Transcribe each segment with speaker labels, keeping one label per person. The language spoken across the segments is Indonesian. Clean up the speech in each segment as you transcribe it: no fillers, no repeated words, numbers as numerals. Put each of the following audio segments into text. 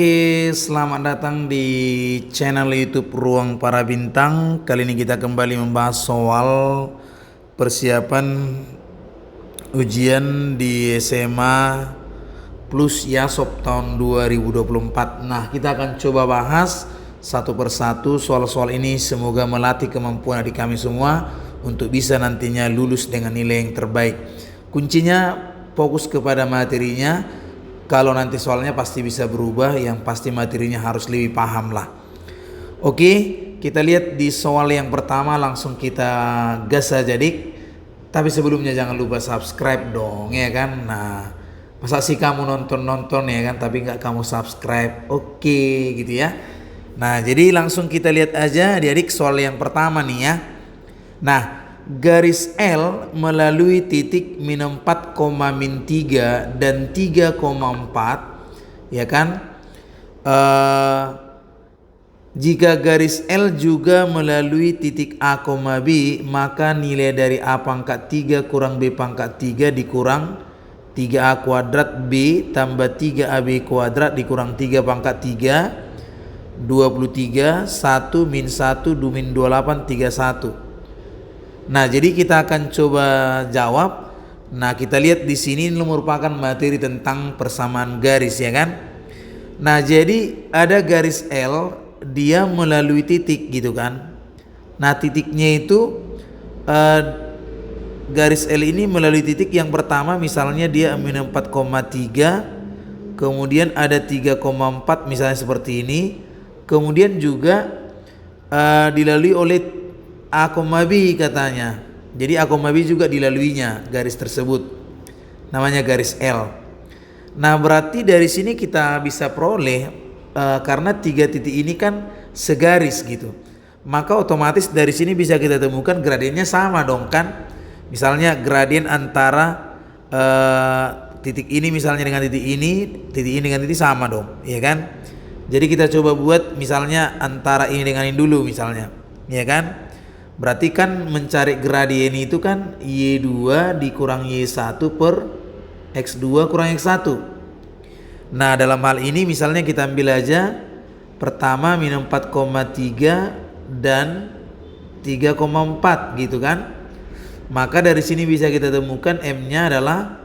Speaker 1: Oke, selamat datang di channel YouTube Ruang Para Bintang. Kali ini kita kembali membahas soal persiapan ujian di SMA plus YASOP tahun 2024. Nah, kita akan coba bahas satu persatu soal-soal ini. Semoga melatih kemampuan adik kami semua untuk bisa nantinya lulus dengan nilai yang terbaik. Kuncinya fokus kepada materinya. Kalau nanti soalnya pasti bisa berubah, yang pasti materinya harus lebih paham lah. Oke, kita lihat di soal yang pertama, langsung kita gas saja dik. Tapi sebelumnya jangan lupa subscribe dong ya kan. Nah, masa sih kamu nonton ya kan tapi nggak kamu subscribe. Oke gitu ya. Nah, jadi langsung kita lihat aja adik-adik soal yang pertama nih ya. Nah, garis L melalui titik min 4, min 3 dan 3,4 ya kan. Jika garis L juga melalui titik A, B, maka nilai dari A pangkat 3 kurang B pangkat 3 dikurang 3A kuadrat B tambah 3AB kuadrat dikurang 3 pangkat 3 23 1 min 1 2 min 28 31. Nah, jadi kita akan coba jawab. Nah, kita lihat di sini ini merupakan materi tentang persamaan garis ya kan. Nah, jadi ada garis L, dia melalui titik gitu kan. Nah, titiknya itu garis L ini melalui titik yang pertama, misalnya dia min 4,3, kemudian ada 3,4 misalnya seperti ini. Kemudian juga dilalui oleh A, B katanya. Jadi A, B juga dilaluinya garis tersebut. Namanya garis L. Nah, berarti dari sini kita bisa peroleh karena tiga titik ini kan segaris gitu. Maka otomatis dari sini bisa kita temukan gradiennya sama dong kan. Misalnya gradien antara titik ini misalnya dengan titik ini dengan titik sama dong, ya kan? Jadi kita coba buat misalnya antara ini dengan ini dulu misalnya, ya kan? Berarti kan mencari gradien itu kan Y2 dikurang Y1 per X2 kurang X1. Nah, dalam hal ini misalnya kita ambil aja pertama min 4,3 dan 3,4 gitu kan. Maka dari sini bisa kita temukan M-nya adalah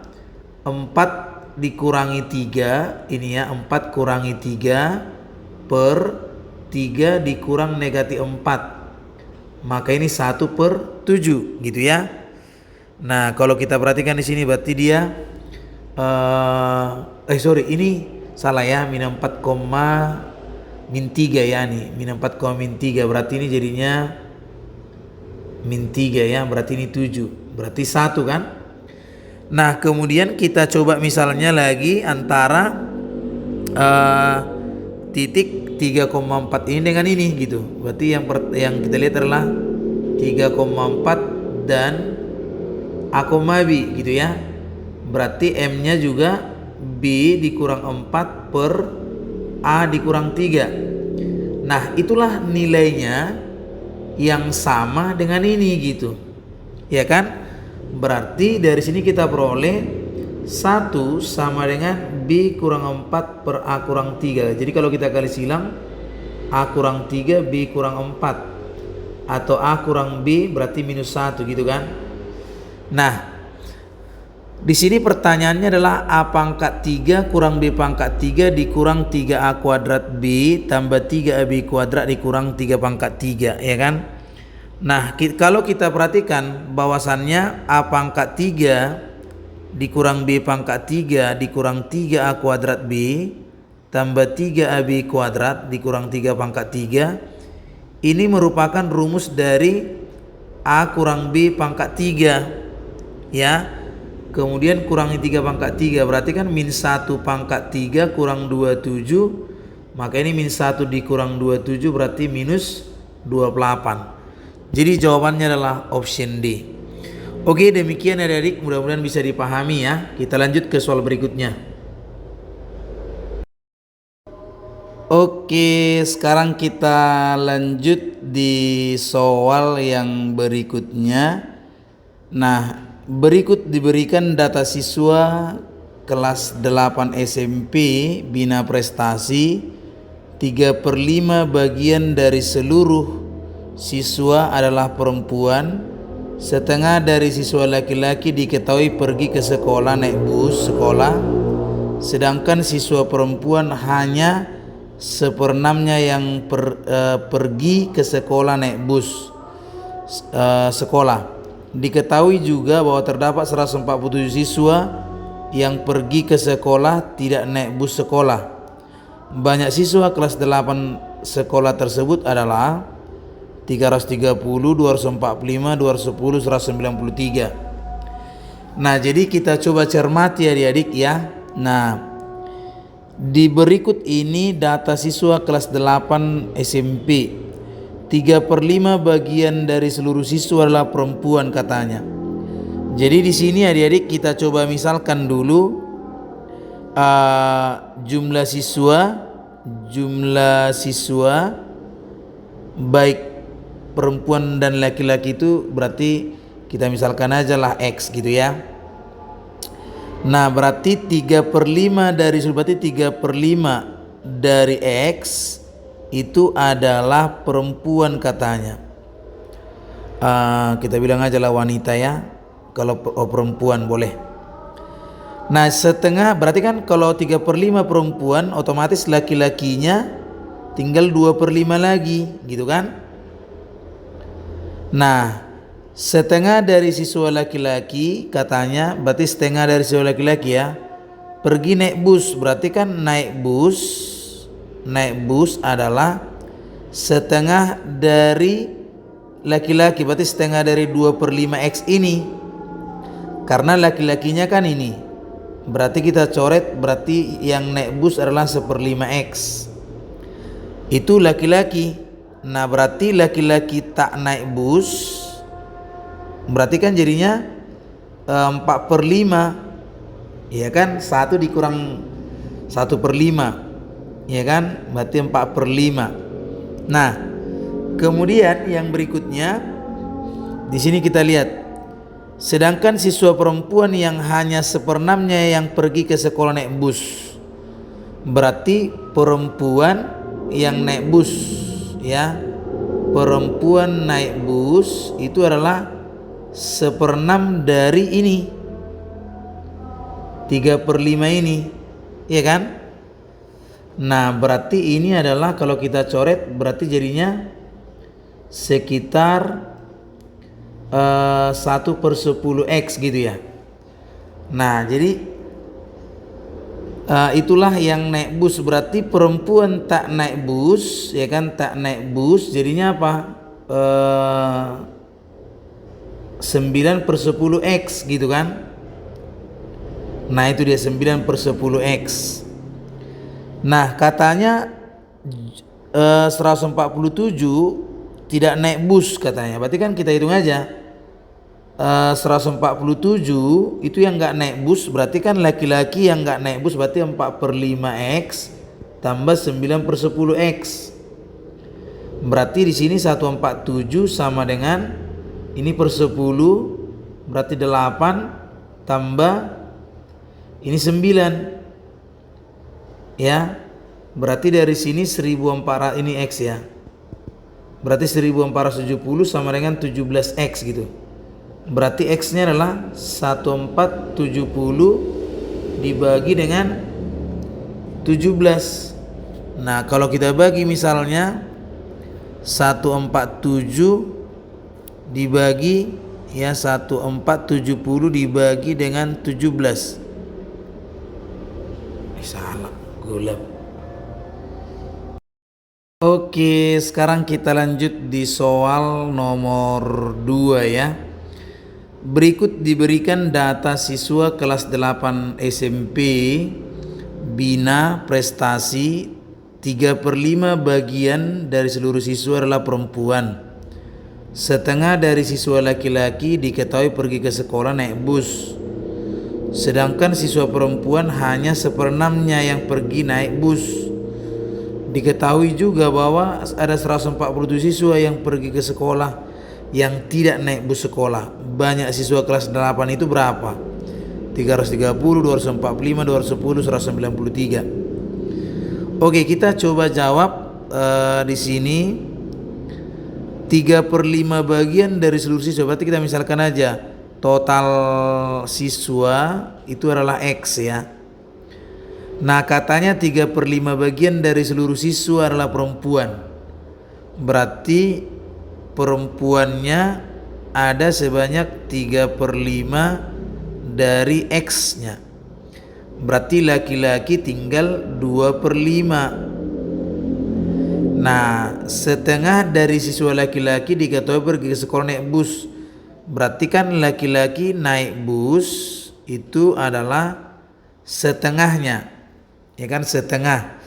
Speaker 1: 4 dikurangi 3, ini ya 4 kurangi 3 per 3 dikurang negatif 4. Maka ini 1/7 gitu ya. Nah, kalau kita perhatikan di sini berarti dia ini salah ya, min 4, min 3 ya nih. Min 4, min 3 berarti ini jadinya min 3 ya, berarti ini 7. Berarti 1 kan? Nah, kemudian kita coba misalnya lagi antara titik 3,4 ini dengan ini gitu. Berarti yang kita lihat adalah 3,4 dan A, B gitu ya. Berarti M-nya juga B dikurang 4 per A dikurang 3. Nah, itulah nilainya yang sama dengan ini gitu. Ya kan? Berarti dari sini kita peroleh 1 sama dengan B kurang 4 per A kurang 3. Jadi kalau kita kali silang A kurang 3 B kurang 4 atau A kurang B berarti minus 1 gitu kan. Nah, di sini pertanyaannya adalah A pangkat 3 kurang B pangkat 3 dikurang 3A kuadrat B tambah 3AB kuadrat dikurang 3 pangkat 3 ya kan. Nah, kalau kita perhatikan bahwasannya A pangkat 3 dikurang B pangkat 3 dikurang 3A kuadrat B tambah 3AB kuadrat dikurang 3 pangkat 3. Ini merupakan rumus dari A kurang B pangkat 3 ya. Kemudian kurangi 3 pangkat 3 berarti kan min 1 pangkat 3 kurang 27. Maka ini min 1 dikurang 27 berarti minus 28. Jadi jawabannya adalah option D. Oke, demikian adik-adik, mudah-mudahan bisa dipahami ya. Kita lanjut ke soal berikutnya. Oke, sekarang kita lanjut di soal yang berikutnya. Nah, berikut diberikan data siswa kelas 8 SMP Bina Prestasi 3/5 bagian dari seluruh siswa adalah perempuan, setengah dari siswa laki-laki diketahui pergi ke sekolah naik bus sekolah, sedangkan siswa perempuan hanya 1/6-nya yang pergi ke sekolah naik bus sekolah. Diketahui juga bahwa terdapat 147 siswa yang pergi ke sekolah tidak naik bus sekolah. Banyak siswa kelas 8 sekolah tersebut adalah 330, 245, 210, 193. Nah, jadi kita coba cermati adik-adik ya. Nah, di berikut ini data siswa kelas 8 SMP. 3/5 bagian dari seluruh siswa adalah perempuan katanya. Jadi di sini adik-adik kita coba misalkan dulu jumlah siswa baik perempuan dan laki-laki itu berarti kita misalkan aja lah X gitu ya. Nah, berarti 3/5 dari 3/5 dari X itu adalah perempuan katanya. Kita bilang aja lah wanita ya. Kalau perempuan boleh. Nah, setengah berarti kan kalau 3/5 perempuan, otomatis laki-lakinya tinggal 2/5 lagi gitu kan. Nah, setengah dari siswa laki-laki katanya, berarti setengah dari siswa laki-laki ya pergi naik bus, berarti kan naik bus adalah setengah dari laki-laki, berarti setengah dari 2/5 X ini, karena laki-lakinya kan ini, berarti kita coret, berarti yang naik bus adalah 1/5 X itu laki-laki. Nah, berarti laki-laki tak naik bus, berarti kan jadinya 4/5 ya kan, 1 dikurang 1/5 ya kan, berarti 4/5. Nah, kemudian yang berikutnya di sini kita lihat, sedangkan siswa perempuan yang hanya 1/6-nya yang pergi ke sekolah naik bus, berarti perempuan yang naik bus ya, perempuan naik bus itu adalah 1/6 dari ini 3/5 ini ya kan. Nah, berarti ini adalah kalau kita coret berarti jadinya sekitar 1/10 X gitu ya. Nah, jadi itulah yang naik bus, berarti perempuan tak naik bus ya kan, tak naik bus jadinya apa, 9/10 X gitu kan. Nah, itu dia 9/10 X. Nah, katanya 147 tidak naik bus katanya. Berarti kan kita hitung aja, 147 itu yang nggak naik bus, berarti kan laki-laki yang nggak naik bus, berarti 4/5 X tambah 9/10 X. Berarti di sini 147 sama dengan ini per 10, berarti 8 tambah ini 9 ya, berarti dari sini 1400 ini X ya, berarti 1470 sama dengan 17X gitu. Berarti X nya adalah 1470 dibagi dengan 17. Nah, kalau kita bagi misalnya 147 dibagi ya 1470 dibagi dengan 17. Salah, gulap. Oke, sekarang kita lanjut di soal nomor 2 ya. Berikut diberikan data siswa kelas 8 SMP Bina Prestasi 3/5 bagian dari seluruh siswa adalah perempuan. Setengah dari siswa laki-laki diketahui pergi ke sekolah naik bus, sedangkan siswa perempuan hanya 1/6-nya yang pergi naik bus. Diketahui juga bahwa ada 147 siswa yang pergi ke sekolah yang tidak naik bus sekolah. Banyak siswa kelas 8 itu berapa? 330, 245, 210, 193. Oke, kita coba jawab di sini 3/5 bagian dari seluruh siswa. Berarti kita misalkan aja total siswa itu adalah X ya. Nah, katanya 3/5 bagian dari seluruh siswa adalah perempuan. Berarti perempuannya ada sebanyak 3/5 dari X-nya. Berarti laki-laki tinggal 2/5. Nah, setengah dari siswa laki-laki diketahui pergi ke sekolah naik bus. Berarti kan laki-laki naik bus itu adalah setengahnya. Ya kan, setengah.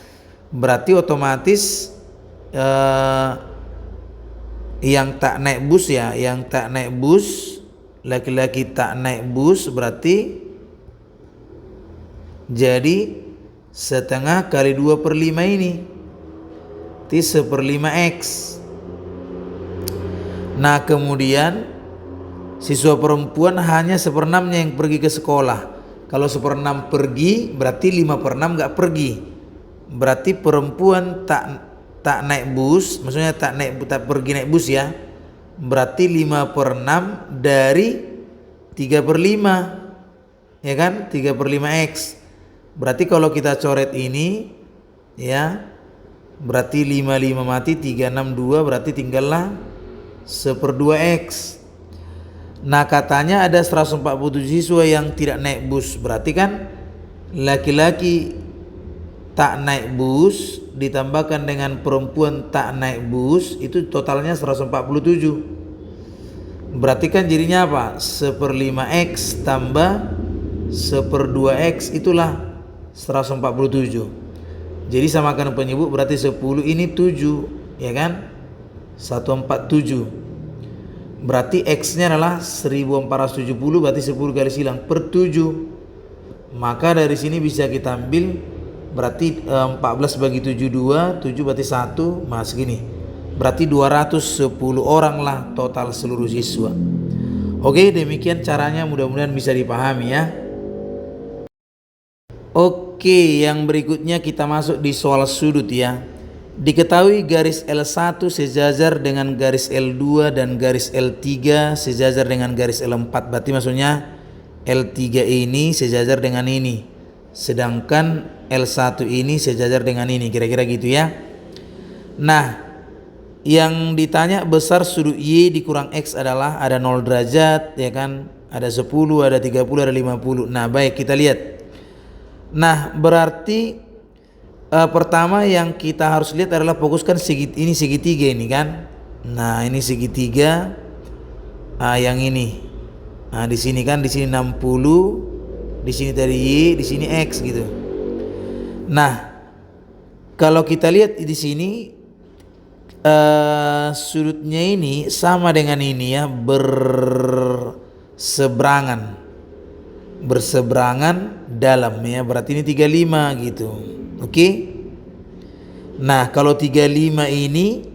Speaker 1: Berarti otomatis yang tak naik bus ya, yang tak naik bus, laki-laki tak naik bus berarti jadi setengah kali 2/5 ini, itu 1/5 X. Nah, kemudian siswa perempuan hanya 1/6-nya yang pergi ke sekolah. Kalau 1/6 pergi berarti 5/6 gak pergi. Berarti perempuan tak naik bus, maksudnya tak pergi naik bus ya. Berarti 5/6 dari 3/5, ya kan, 3/5 X. Berarti kalau kita coret ini ya, berarti 5 mati, 3 6 2, berarti tinggallah 1/2 X. Nah, katanya ada 147 siswa yang tidak naik bus. Berarti kan laki-laki tak naik bus ditambahkan dengan perempuan tak naik bus itu totalnya 147. Berarti kan jadinya apa? 1/5 X tambah 1/2 X itulah 147. Jadi samakan penyebut berarti 10 ini 7, ya kan? 147. Berarti X-nya adalah 1470, berarti 10 kali silang per 7. Maka dari sini bisa kita ambil berarti 14 bagi 7 2, 7 berarti 1, mas gini. Berarti 210 orang lah total seluruh siswa. Oke, demikian caranya, mudah-mudahan bisa dipahami ya. Oke, yang berikutnya kita masuk di soal sudut ya. Diketahui garis L1 sejajar dengan garis L2 dan garis L3 sejajar dengan garis L4. Berarti maksudnya L3 ini sejajar dengan ini, sedangkan L1 ini sejajar dengan ini, kira-kira gitu ya. Nah, yang ditanya besar sudut Y dikurang X adalah ada 0 derajat ya kan, ada 10, ada 30, ada 50. Nah, baik, kita lihat. Nah, berarti pertama yang kita harus lihat adalah fokuskan ini segitiga ini kan. Nah, ini segitiga yang ini. Nah, di sini kan, di sini 60, di sini tadi Y, di sini X gitu. Nah, kalau kita lihat di sini sudutnya ini sama dengan ini ya, berseberangan dalam ya, berarti ini 35 gitu. Oke. Nah, kalau 35 ini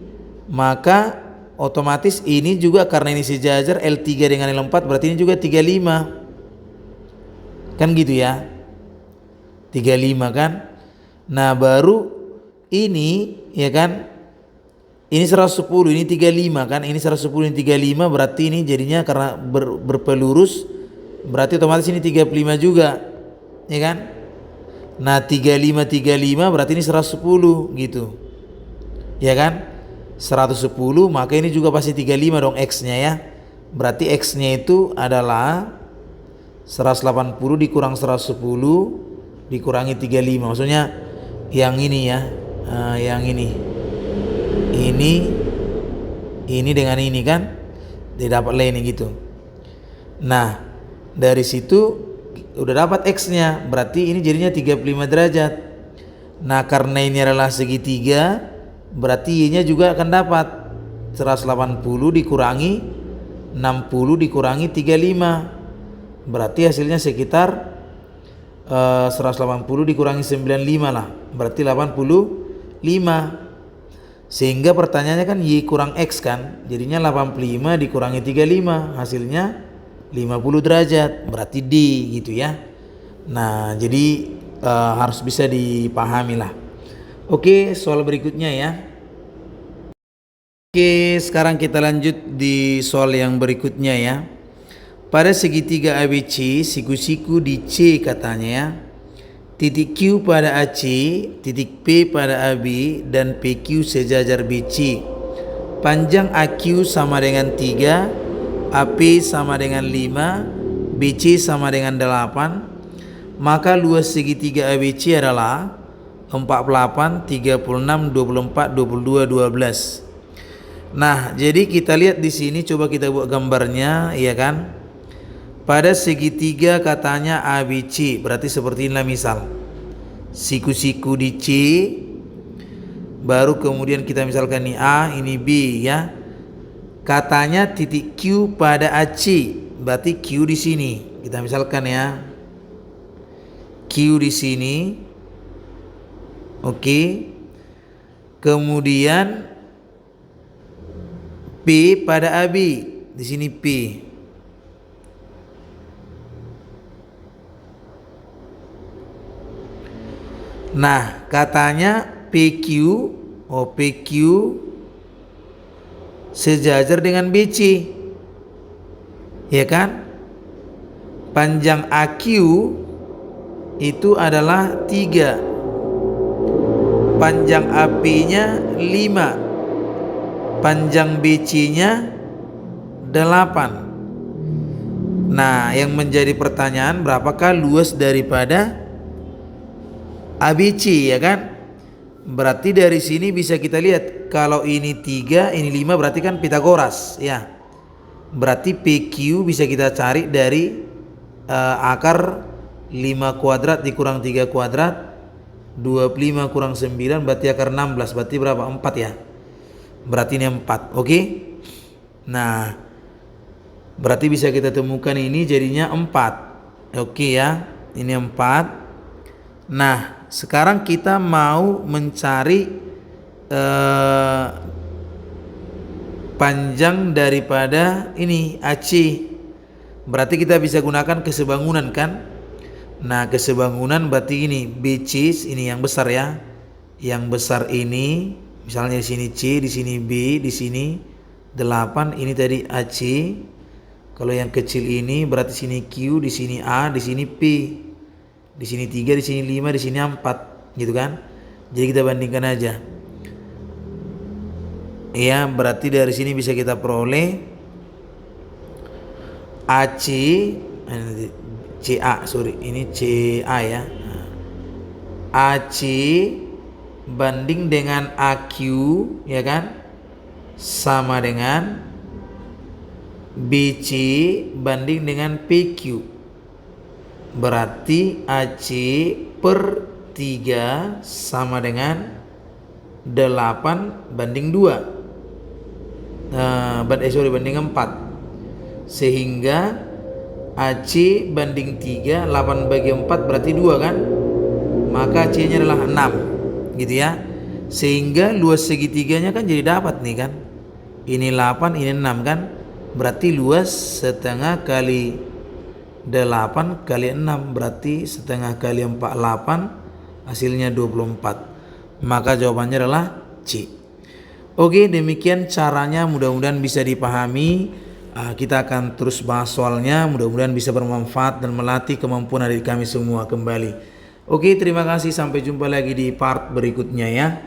Speaker 1: maka otomatis ini juga karena ini sejajar L3 dengan L4 berarti ini juga 35. Kan gitu ya. 35 kan. Nah, baru ini ya kan. Ini 110, ini 35 kan. Ini 110, ini 35, berarti ini jadinya karena berpelurus berarti otomatis ini 35 juga. Ya kan? Nah, 35 berarti ini 110 gitu. Ya kan? 110, maka ini juga pasti 35 dong X-nya ya. Berarti X-nya itu adalah 180 dikurang 110 dikurangi 35. Maksudnya yang ini ya. Yang ini. Ini dengan ini kan? Didapat lain gitu. Nah, dari situ udah dapat X-nya, berarti ini jadinya 35 derajat. Nah, karena ini adalah segitiga, berarti Y-nya juga akan dapat 180 dikurangi 60 dikurangi 35. Berarti hasilnya sekitar 180 dikurangi 95 lah, berarti 85. Sehingga pertanyaannya kan Y kurang X kan, jadinya 85 dikurangi 35 hasilnya 50 derajat, berarti D gitu ya. Nah, jadi harus bisa dipahami lah. Oke, soal berikutnya ya. Oke, sekarang kita lanjut di soal yang berikutnya ya. Pada segitiga ABC, siku-siku di C katanya ya. Titik Q pada AC, titik P pada AB, dan PQ sejajar BC. Panjang AQ sama dengan 3, AP sama dengan 5, BC sama dengan 8. Maka luas segitiga ABC adalah 48, 36, 24, 22, 12. Nah, jadi kita lihat di sini, coba kita buat gambarnya, ya kan? Pada segitiga katanya ABC, berarti seperti inilah misal. Siku-siku di C, baru kemudian kita misalkan ini A, ini B ya. Katanya titik Q pada AC, berarti Q di sini. Kita misalkan ya. Q di sini. Oke. Kemudian P pada AB, di sini P. Nah, katanya PQ sejajar dengan BC. Ya kan? Panjang AQ itu adalah 3. Panjang AP-nya 5. Panjang BC-nya 8. Nah, yang menjadi pertanyaan, berapakah luas daripada ABC, ya kan? Berarti dari sini bisa kita lihat, kalau ini 3, ini 5, berarti kan Pitagoras ya. Berarti PQ bisa kita cari dari akar 5 kuadrat dikurang 3 kuadrat, 25 kurang 9 berarti akar 16, berarti berapa? 4 ya. Berarti ini 4. Oke. Nah, berarti bisa kita temukan ini jadinya 4. Oke ya. Ini 4. Nah, sekarang kita mau mencari panjang daripada ini AC. Berarti kita bisa gunakan kesebangunan kan? Nah, kesebangunan berarti ini BC, ini yang besar ya. Yang besar ini, misalnya di sini C, di sini B, di sini 8, ini tadi AC. Kalau yang kecil ini berarti sini Q, di sini A, di sini P. Di sini 3, di sini 5, di sini 4, gitu kan? Jadi kita bandingkan aja. Ya, berarti dari sini bisa kita peroleh AC, ini CA ya. AC banding dengan AQ, ya kan? Sama dengan BC banding dengan PQ. Berarti AC per 3 sama dengan 8 banding 2. Banding 4. Sehingga AC banding 3, 8 bagi 4 berarti 2 kan? Maka AC-nya adalah 6. Gitu ya. Sehingga luas segitiganya kan jadi dapat nih kan? Ini 8, ini 6 kan? Berarti luas setengah kali 8 kali 6 berarti setengah kali 4, 8, hasilnya 24. Maka jawabannya adalah C. Oke, demikian caranya, mudah-mudahan bisa dipahami. Kita akan terus bahas soalnya, mudah-mudahan bisa bermanfaat dan melatih kemampuan adik kami semua kembali. Oke, terima kasih, sampai jumpa lagi di part berikutnya ya.